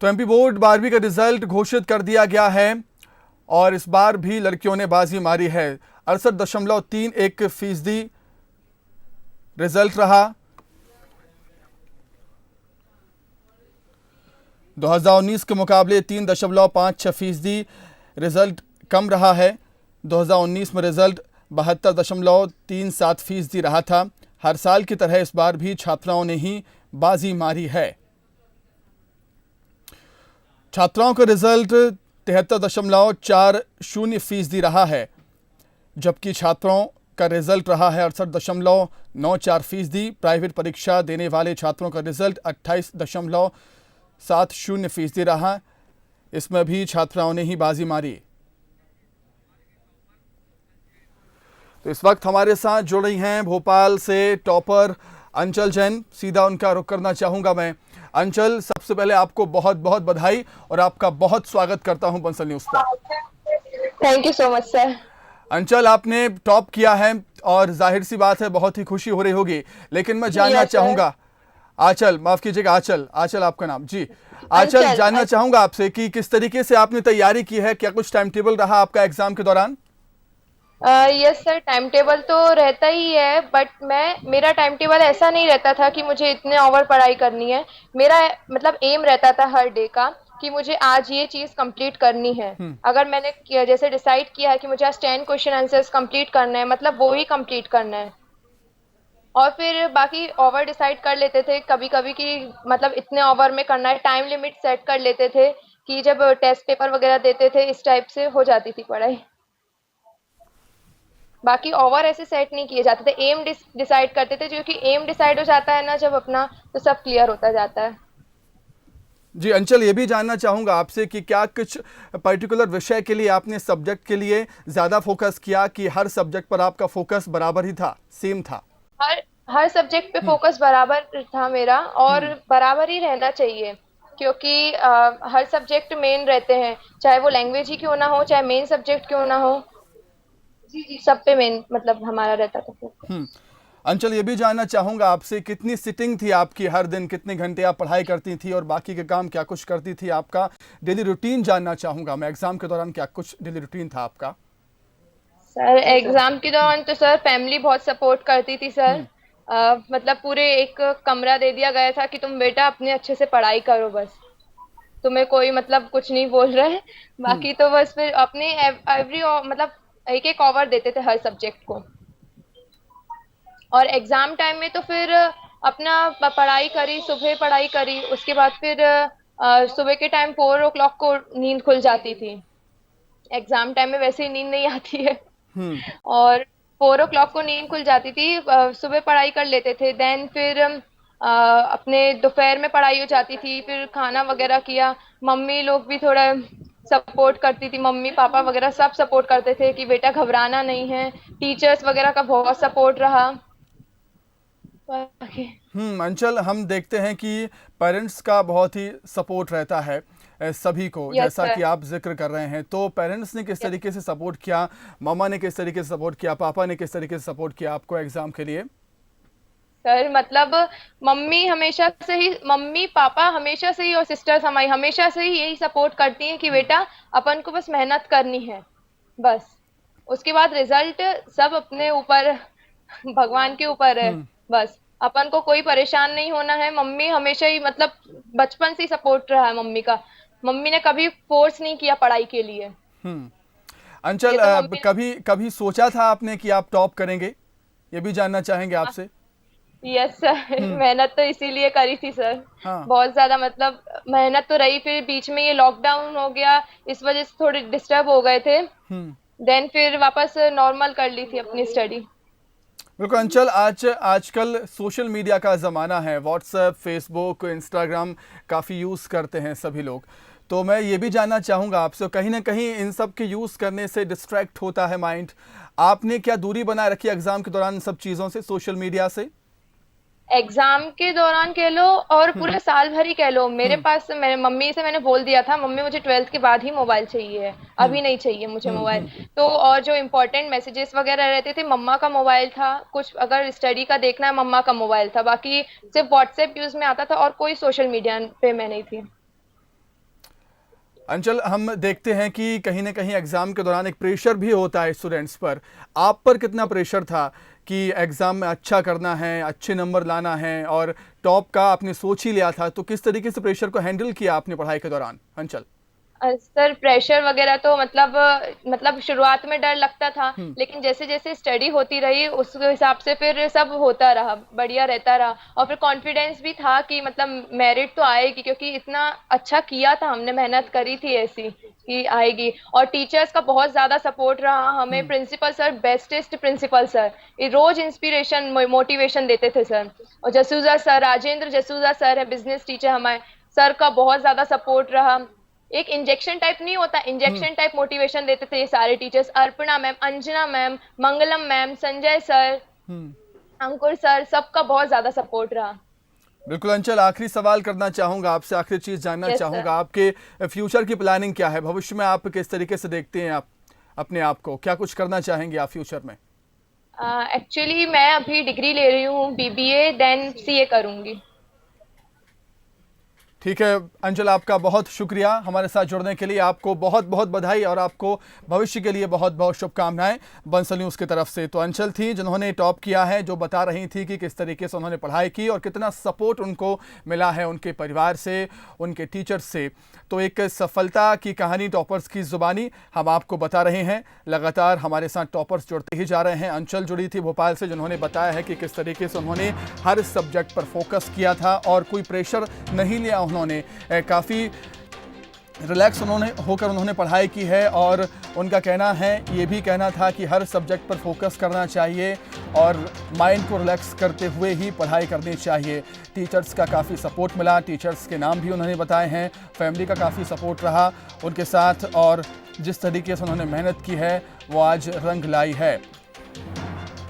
तो MP board 12वीं का रिजल्ट घोषित कर दिया गया है और इस बार भी लड़कियों ने बाजी मारी है। 68.31% रिजल्ट रहा। 2019 के मुकाबले 3.56% रिजल्ट कम रहा है। 2019 में रिजल्ट 72.37% रहा था। हर साल की तरह इस बार भी छात्राओं ने ही बाजी मारी है। छात्राओं का रिजल्ट 73.40% रहा है, जबकि छात्रों का रिजल्ट रहा है 68.94%। प्राइवेट परीक्षा देने वाले छात्रों का रिजल्ट 28.70% रहा। इसमें भी छात्राओं ने ही बाजी मारी। तो इस वक्त हमारे साथ जुड़ रही हैं भोपाल से टॉपर अंचल जैन। सीधा उनका रुख करना चाहूंगा मैं। अंचल, सबसे पहले आपको बहुत बहुत बधाई और आपका बहुत स्वागत करता हूं बंसल न्यूज पर। Thank you so much sir. अंचल, आपने टॉप किया है और जाहिर सी बात है बहुत ही खुशी हो रही होगी, लेकिन मैं जानना यस सर। चाहूंगा, आंचल, माफ कीजिएगा, आंचल, आंचल आपका नाम जी। आंचल, अंचल जानना चाहूंगा आपसे कि किस तरीके से आपने तैयारी की है, क्या कुछ टाइम टेबल रहा आपका एग्जाम के दौरान? यस सर, टाइम टेबल तो रहता ही है, बट मेरा टाइम टेबल ऐसा नहीं रहता था कि मुझे इतने ओवर पढ़ाई करनी है। मेरा मतलब एम रहता था हर डे का कि मुझे आज ये चीज कंप्लीट करनी है। अगर मैंने जैसे डिसाइड किया है कि मुझे आज 10 क्वेश्चन आंसर्स कंप्लीट करना है, मतलब वो ही कंप्लीट करना है। और फिर बाकी ओवर डिसाइड कर लेते थे कभी कभी कि मतलब इतने ओवर में करना है, टाइम लिमिट सेट कर लेते थे कि जब टेस्ट पेपर वगैरह देते थे इस टाइप से हो जाती थी पढ़ाई। बाकी ओवर ऐसे सेट नहीं किए जाते थे, एम डिसाइड करते थे, क्योंकि एम डिसाइड हो जाता है ना जब अपना, तो सब क्लियर होता जाता है। जी अंचल, ये भी जानना चाहूंगा आपसे कि क्या कुछ पर्टिकुलर विषय के लिए आपने सब्जेक्ट के लिए ज़्यादा फोकस किया कि हर सब्जेक्ट पर आपका फोकस बराबर ही था, सेम था? हर हर सब्जेक्ट पे फोकस बराबर था मेरा, और बराबर ही रहना चाहिए, क्योंकि हर सब्जेक्ट मेन रहते हैं, चाहे वो लैंग्वेज ही क्यों ना हो, चाहे मेन सब्जेक्ट क्यों ना हो। सब पे मेन मतलब हमारा रहता था हम्म। फोकस। अंचल, ये भी जानना चाहूंगा आपसे, कितनी सिटिंग थी आपकी हर दिन, कितने घंटे आप पढ़ाई करती थी और बाकी के काम क्या कुछ करती थी? आपका डेली रूटीन जानना चाहूंगा मैं, एग्जाम के दौरान क्या कुछ डेली रूटीन था आपका? सर एग्जाम के दौरान तो सर फैमिली बहुत सपोर्ट करती थी सर। मतलब पूरे एक कमरा दे दिया गया था कि तुम बेटा अपने अच्छे से पढ़ाई करो, बस तुम्हें कोई मतलब कुछ नहीं बोल रहा है। बाकी तो बस फिर अपने एवरी मतलब एक एक ओवर देते थे हर सब्जेक्ट को। और एग्जाम टाइम में तो फिर अपना पढ़ाई करी, सुबह पढ़ाई करी, उसके बाद फिर सुबह के टाइम 4 o'clock को नींद खुल जाती थी। एग्जाम टाइम में वैसे ही नींद नहीं आती है। और 4 o'clock को नींद खुल जाती थी। सुबह पढ़ाई कर लेते थे, देन फिर अपने दोपहर में पढ़ाई हो जाती थी, फिर खाना वगैरह किया। मम्मी लोग भी थोड़ा सपोर्ट करती थी, मम्मी पापा वगैरह सब सपोर्ट करते थे कि बेटा घबराना नहीं है। टीचर्स वगैरह का बहुत सपोर्ट रहा। बाकी अंचल, हम देखते हैं कि पेरेंट्स का बहुत ही सपोर्ट रहता है सभी को, यस जैसा सर। कि आप जिक्र कर रहे हैं। तो पेरेंट्स ने किस तरीके से सपोर्ट किया? मामा ने किस तरीके से सपोर्ट किया? पापा ने किस तरीके से सपोर्ट किया आपको एग्जाम के लिए? सर मतलब मम्मी पापा हमेशा से ही, और सिस्टर्स हमारी हमेशा से ही यही सपोर्ट करती हैं कि बेटा अपन को बस मेहनत करनी है, बस उसके बाद रिजल्ट सब अपने ऊपर भगवान के ऊपर है। बस अपन को कोई परेशान नहीं होना है। मम्मी हमेशा ही मतलब बचपन से ही सपोर्ट रहा है मम्मी का। मम्मी ने कभी फोर्स नहीं किया पढ़ाई के लिए। ये अंचल, तो मम्मी कभी कभी सोचा था आपने कि आप टॉप करेंगे? ये भी जानना चाहेंगे ने। आपसे। Yes sir. मेहनत तो इसीलिए करी थी सर। हाँ। बहुत ज्यादा मतलब मेहनत तो रही, फिर बीच में ये लॉकडाउन हो गया, इस वजह से थोड़े डिस्टर्ब हो गए थे। देन फिर वापस नॉर्मल कर ली थी अपनी स्टडी। बिल्कुल अंचल, आजकल सोशल मीडिया का ज़माना है। व्हाट्सएप, फेसबुक, इंस्टाग्राम काफ़ी यूज़ करते हैं सभी लोग। तो मैं ये भी जानना चाहूँगा आपसे, कहीं ना कहीं इन सब के यूज़ करने से डिस्ट्रैक्ट होता है माइंड। आपने क्या दूरी बनाए रखी एग्ज़ाम के दौरान इन सब चीज़ों से, सोशल मीडिया से? एग्जाम के दौरान कह लो और पूरे साल भर ही कह लो, मेरे पास, मेरे मम्मी से मैंने बोल दिया था, मम्मी मुझे 12th के बाद ही मोबाइल चाहिए है, अभी नहीं चाहिए मुझे मोबाइल। तो और जो इम्पोर्टेंट मैसेजेस वगैरह रहते थे मम्मा का मोबाइल था, कुछ अगर स्टडी का देखना है मम्मा का मोबाइल था, बाकी सिर्फ व्हाट्सएप यूज में आता था और कोई सोशल मीडिया पे मैं नहीं थी। अंचल, हम देखते हैं कि कहीं ना कहीं एग्ज़ाम के दौरान एक प्रेशर भी होता है स्टूडेंट्स पर। आप पर कितना प्रेशर था कि एग्ज़ाम में अच्छा करना है, अच्छे नंबर लाना है और टॉप का आपने सोच ही लिया था, तो किस तरीके से प्रेशर को हैंडल किया आपने पढ़ाई के दौरान अंचल? सर प्रेशर वगैरह तो मतलब शुरुआत में डर लगता था, लेकिन जैसे जैसे स्टडी होती रही उस हिसाब से फिर सब होता रहा, बढ़िया रहता रहा। और फिर कॉन्फिडेंस भी था कि मतलब मेरिट तो आएगी, क्योंकि इतना अच्छा किया था हमने, मेहनत करी थी ऐसी कि आएगी। और टीचर्स का बहुत ज्यादा सपोर्ट रहा हमें। Principal sir bestest principal sir, ये रोज इंस्पिरेशन मोटिवेशन देते थे सर। और जसूजा सर, राजेंद्र जसूजा सर है बिजनेस टीचर हमारे, सर का बहुत ज्यादा सपोर्ट रहा। एक इंजेक्शन टाइप नहीं होता, इंजेक्शन टाइप मोटिवेशन देते थे ये सारे teachers. Arpana ma'am, Anjana ma'am, Mangalam ma'am, Sanjay sir, Ankur sir, सबका बहुत ज्यादा सपोर्ट रहा। बिल्कुल अंचल, आखिरी सवाल करना चाहूँगा आपसे, आखिरी चीज़ जानना यस चाहूँगा, सर। आपके फ्यूचर की प्लानिंग क्या है? भविष्य में आप किस तरीके से देखते हैं आप अपने आप को? क्या कुछ करना चाहेंगे आप फ्यूचर में? एक्चुअली मैं अभी डिग्री ले रही हूँ, बीबीए देन सीए करूंगी। ठीक है अंचल, आपका बहुत शुक्रिया हमारे साथ जुड़ने के लिए। आपको बहुत बहुत बधाई और आपको भविष्य के लिए बहुत बहुत शुभकामनाएं बंसल न्यूज़ की तरफ से। तो अंचल थी जिन्होंने टॉप किया है, जो बता रही थी कि किस तरीके से उन्होंने पढ़ाई की और कितना सपोर्ट उनको मिला है उनके परिवार से, उनके टीचर्स से। तो एक सफलता की कहानी टॉपर्स की ज़ुबानी हम आपको बता रहे हैं। लगातार हमारे साथ टॉपर्स जुड़ते ही जा रहे हैं। अंचल जुड़ी थी भोपाल से, जिन्होंने बताया है कि किस तरीके से उन्होंने हर सब्जेक्ट पर फोकस किया था और कोई प्रेशर नहीं लिया उन्होंने। काफ़ी रिलैक्स उन्होंने पढ़ाई की है और उनका कहना है, ये भी कहना था कि हर सब्जेक्ट पर फोकस करना चाहिए और माइंड को रिलैक्स करते हुए ही पढ़ाई करनी चाहिए। टीचर्स का काफ़ी सपोर्ट मिला, टीचर्स के नाम भी उन्होंने बताए हैं, फैमिली का काफ़ी सपोर्ट रहा उनके साथ और जिस तरीके से उन्होंने मेहनत की है वो आज रंग लाई है।